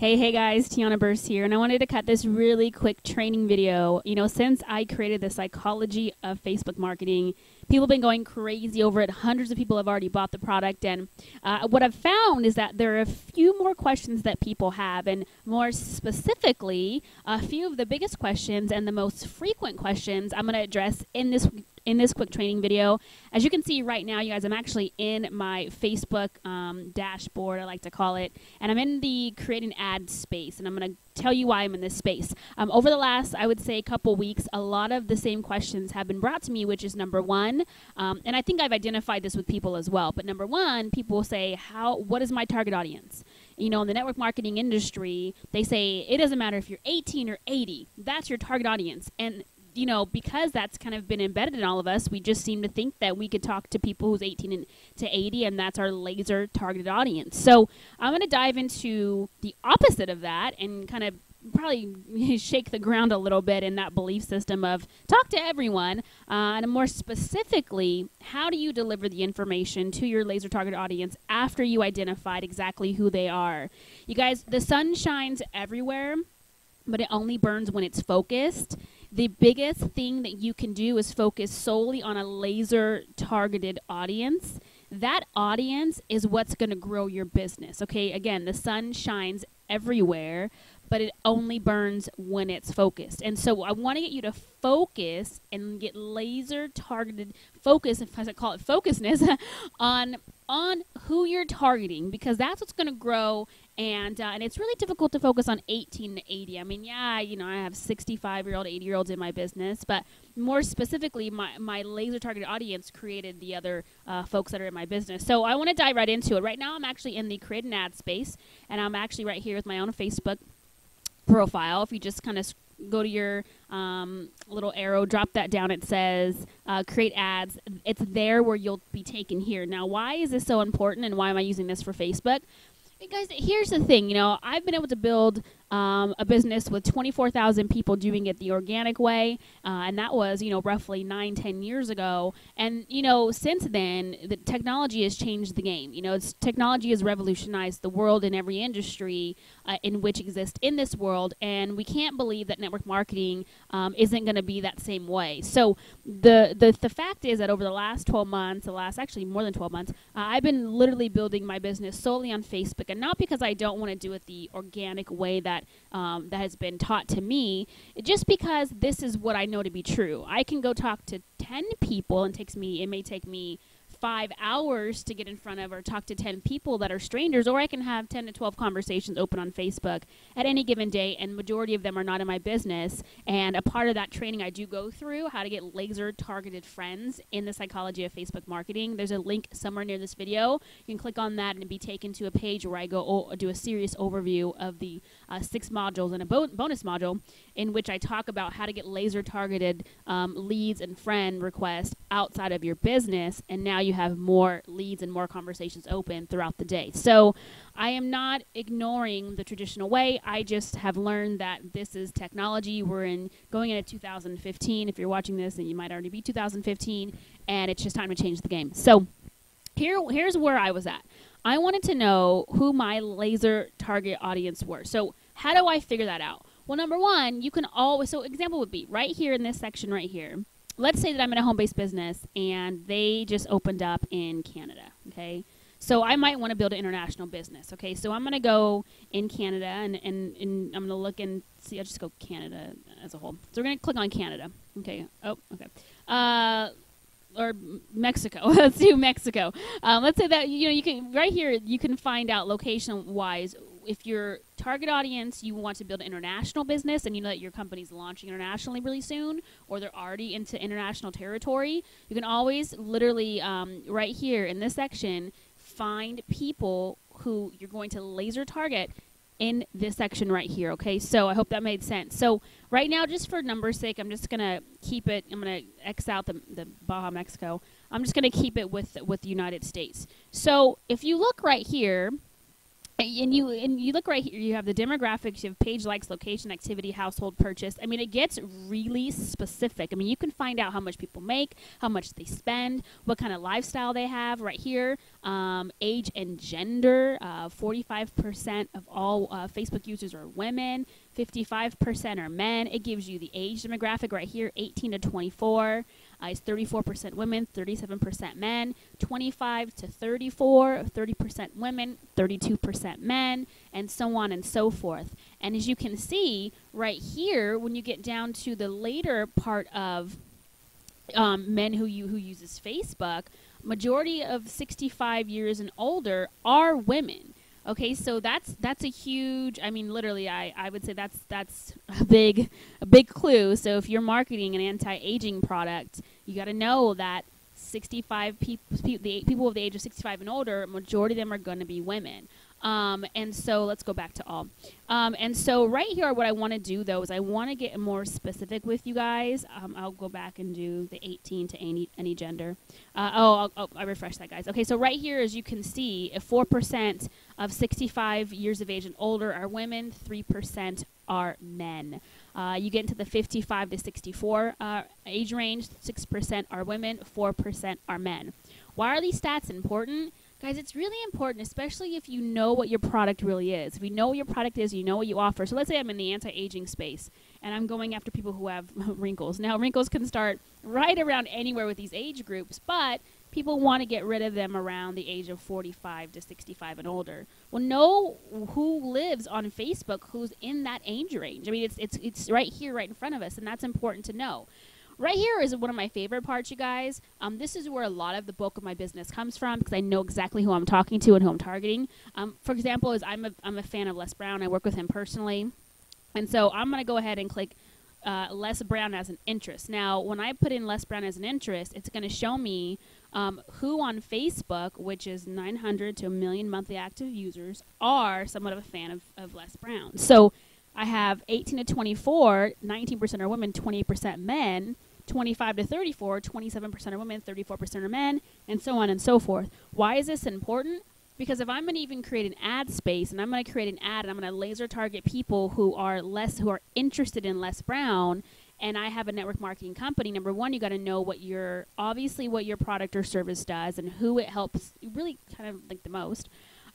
Hey guys, Tiana Burst here, and I wanted to cut this really quick training video. Since I created the psychology of Facebook marketing, people have been going crazy over it. Hundreds of people have already bought the product, and what I've found is that there are a few more questions that people have, and more specifically, a few of the biggest questions and the most frequent questions I'm going to address in this quick training video. As you can see right now, you guys, I'm actually in my Facebook dashboard, I like to call it, and I'm in the create an ad space, and I'm going to tell you why I'm in this space. Over the last, I would say, couple weeks, a lot of the same questions have been brought to me, which is number one, and I think I've identified this with people as well, but number one, people will say, what is my target audience? In the network marketing industry, they say it doesn't matter if you're 18 or 80, that's your target audience. And because that's kind of been embedded in all of us, we just seem to think that we could talk to people who's 18 to 80, and that's our laser targeted audience. So I'm going to dive into the opposite of that and kind of probably shake the ground a little bit in that belief system of talk to everyone, and more specifically, how do you deliver the information to your laser targeted audience after you identified exactly who they are? You guys, the sun shines everywhere, but it only burns when it's focused. The biggest thing that you can do is focus solely on a laser targeted audience. That audience is what's going to grow your business. Okay, again, the sun shines everywhere, but it only burns when it's focused. And so I want to get you to focus and get laser targeted focus, as I call it, focusness on who you're targeting, because that's what's going to grow. And it's really difficult to focus on 18 to 80. I mean, yeah, I have 65-year-old, 80-year-olds in my business, but more specifically, my laser targeted audience created the other folks that are in my business. So I want to dive right into it. Right now, I'm actually in the create an ad space, and I'm actually right here with my own Facebook profile. If you just kind of go to your little arrow, drop that down, it says create ads. It's there where you'll be taken here. Now, why is this so important, and why am I using this for Facebook? Because here's the thing, I've been able to build a business with 24,000 people doing it the organic way, and that was, roughly 9-10 years ago. And, since then, the technology has changed the game. Technology has revolutionized the world in every industry in which exists in this world, and we can't believe that network marketing isn't going to be that same way. So the fact is that over the last 12 months, actually more than 12 months, I've been literally building my business solely on Facebook, and not because I don't want to do it the organic way that has been taught to me, just because this is what I know to be true. I can go talk to 10 people, and it may take me 5 hours to get in front of or talk to 10 people that are strangers, or I can have 10 to 12 conversations open on Facebook at any given day, and majority of them are not in my business. And a part of that training I do go through how to get laser targeted friends in the psychology of Facebook marketing. There's a link somewhere near this video. You can click on that and be taken to a page where I go do a serious overview of the 6 modules and a bonus module in which I talk about how to get laser targeted leads and friend requests outside of your business, and now you have more leads and more conversations open throughout the day. So I am not ignoring the traditional way. I just have learned that this is technology. We're going into 2015. If you're watching this, and you might already be 2015, and it's just time to change the game. So here's where I was at. I wanted to know who my laser target audience were. So how do I figure that out? Well, number one, you can always, so example would be right here in this section right here. Let's say that I'm in a home-based business and they just opened up in Canada, okay? So I might want to build an international business, okay? So I'm going to go in Canada and I'm going to look and see. I'll just go Canada as a whole. So we're going to click on Canada, okay? Oh, okay. Or Mexico. Let's do Mexico. Let's say that, you can, right here, you can find out location-wise if your target audience, you want to build an international business and you know that your company's launching internationally really soon, or they're already into international territory, you can always literally, right here in this section, find people who you're going to laser target in this section right here, okay? So I hope that made sense. So right now, just for number's sake, I'm just going to keep it, I'm going to X out the Baja, Mexico. I'm just going to keep it with the United States. So if you look right here, And you look right here, you have the demographics, you have page likes, location, activity, household purchase. I mean, it gets really specific. I mean, you can find out how much people make, how much they spend, what kind of lifestyle they have right here, age and gender. 45% of all Facebook users are women, 55% are men. It gives you the age demographic right here, 18 to 24. Is 34% women, 37% men, 25 to 34, 30% women, 32% men, and so on and so forth. And as you can see right here, when you get down to the later part of men who uses Facebook, majority of 65 years and older are women. Okay, so that's a huge, I mean, literally, I would say that's a big clue. So if you're marketing an anti-aging product, you got to know that 65 people of the age of 65 and older, majority of them are going to be women. And so let's go back to all. And so right here, what I want to do, though, is I want to get more specific with you guys. I'll go back and do the 18 to any gender. I'll refresh that, guys. Okay, so right here, as you can see, 4% of 65 years of age and older are women, 3% are men. You get into the 55 to 64 age range, 6% are women, 4% are men. Why are these stats important? Guys, it's really important, especially if you know what your product really is. If you know what your product is, you know what you offer. So let's say I'm in the anti-aging space, and I'm going after people who have wrinkles. Now, wrinkles can start right around anywhere with these age groups, but people want to get rid of them around the age of 45 to 65 and older. Well, know who lives on Facebook who's in that age range. I mean, it's right here, right in front of us, and that's important to know. Right here is one of my favorite parts, you guys. This is where a lot of the bulk of my business comes from because I know exactly who I'm talking to and who I'm targeting. For example, I'm a fan of Les Brown. I work with him personally. And so I'm going to go ahead and click Les Brown as an interest. Now, when I put in Les Brown as an interest, it's going to show me who on Facebook, which is 900 to 1 million monthly active users, are somewhat of a fan of Les Brown. So I have 18 to 24, 19% are women, 20% men. 25 to 34, 27% are women, 34% are men, and so on and so forth. Why is this important? Because if I'm going to even create an ad space, and I'm going to create an ad, and I'm going to laser target people who are interested in Les Brown, and I have a network marketing company, number one, you got to know what your product or service does and who it helps really kind of like the most.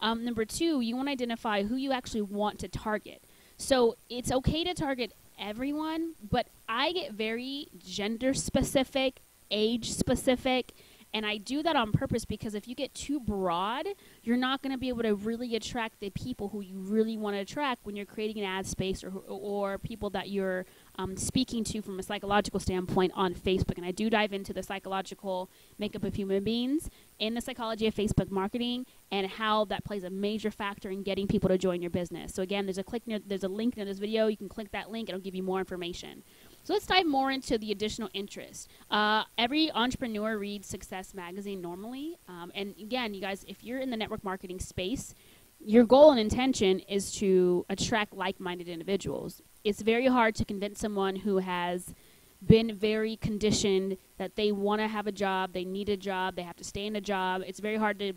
Number two, you want to identify who you actually want to target. So it's okay to target everyone, but I get very gender specific, age specific, and I do that on purpose because if you get too broad, you're not going to be able to really attract the people who you really want to attract when you're creating an ad space or people that you're speaking to from a psychological standpoint on Facebook. And I do dive into the psychological makeup of human beings in the psychology of Facebook marketing and how that plays a major factor in getting people to join your business. So again, there's a link near this video. You can click that link. It'll give you more information. So let's dive more into the additional interest. Every entrepreneur reads Success Magazine normally. And again, you guys, if you're in the network marketing space, your goal and intention is to attract like-minded individuals. It's very hard to convince someone who has been very conditioned that they want to have a job, they need a job, they have to stay in a job. It's very hard to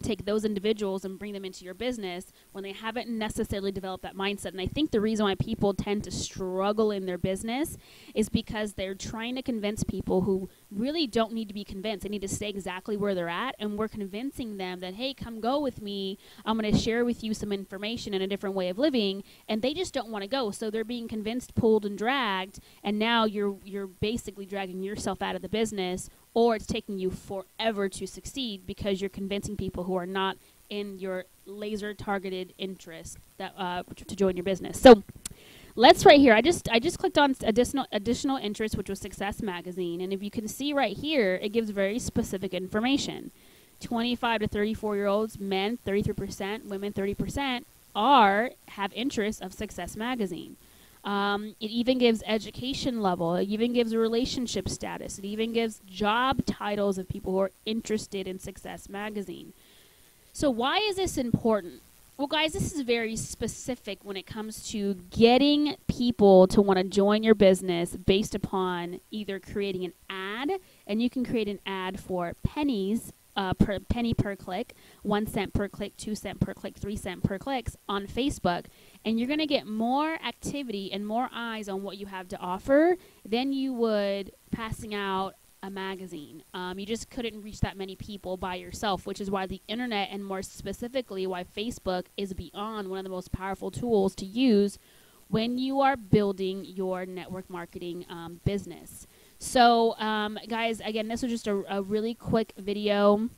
take those individuals and bring them into your business when they haven't necessarily developed that mindset. And I think the reason why people tend to struggle in their business is because they're trying to convince people who really don't need to be convinced. They need to stay exactly where they're at, and we're convincing them that, hey, come go with me. I'm going to share with you some information and a different way of living, and they just don't want to go. So they're being convinced, pulled, and dragged, and now you're basically dragging yourself out of the business, or it's taking you forever to succeed because you're convincing people who are not in your laser targeted interest that to join your business. So let's right here. I just clicked on additional interest, which was Success Magazine, and if you can see right here, it gives very specific information. 25 to 34-year-olds, men 33%, women 30% have interest of Success Magazine. It even gives education level. It even gives relationship status. It even gives job titles of people who are interested in Success Magazine. So why is this important? Well, guys, this is very specific when it comes to getting people to want to join your business based upon either creating an ad, and you can create an ad for pennies penny per click, 1 cent per click, 2 cent per click, 3 cent per clicks on Facebook, and you're going to get more activity and more eyes on what you have to offer than you would passing out a magazine. You just couldn't reach that many people by yourself, which is why the internet, and more specifically why Facebook, is beyond one of the most powerful tools to use when you are building your network marketing business. So guys, again, this was just a really quick video.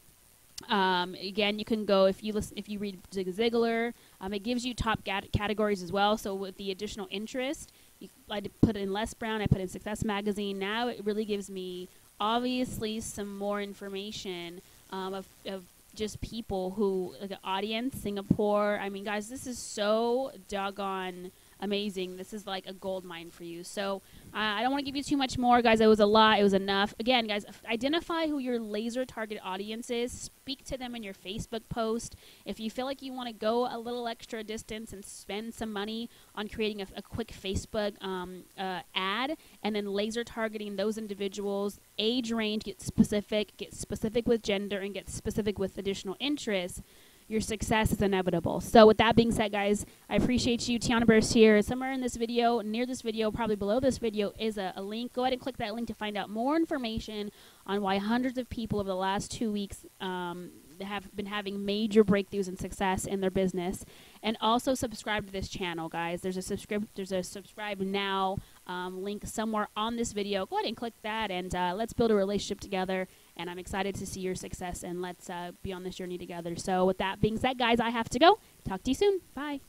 Again, you can go, if you read Zig Ziglar, it gives you top categories as well. So with the additional interest, I put in Les Brown, I put in Success Magazine. Now it really gives me obviously some more information of just people who, like, an audience, Singapore. I mean, guys, this is so doggone amazing. This is like a gold mine for you. So I don't want to give you too much more, guys. It was a lot. It was enough. Again, guys, identify who your laser target audience is. Speak to them in your Facebook post. If you feel like you want to go a little extra distance and spend some money on creating a quick Facebook ad, and then laser targeting those individuals, age range, get specific with gender, and get specific with additional interests, your success is inevitable. So with that being said, guys, I appreciate you. Tiana Burst here. Somewhere in this video, near this video, probably below this video, is a link. Go ahead and click that link to find out more information on why hundreds of people over the last 2 weeks have been having major breakthroughs and success in their business. And also subscribe to this channel, guys. There's a subscribe now link somewhere on this video. Go ahead and click that, and let's build a relationship together. And I'm excited to see your success, and let's be on this journey together. So with that being said, guys, I have to go. Talk to you soon. Bye.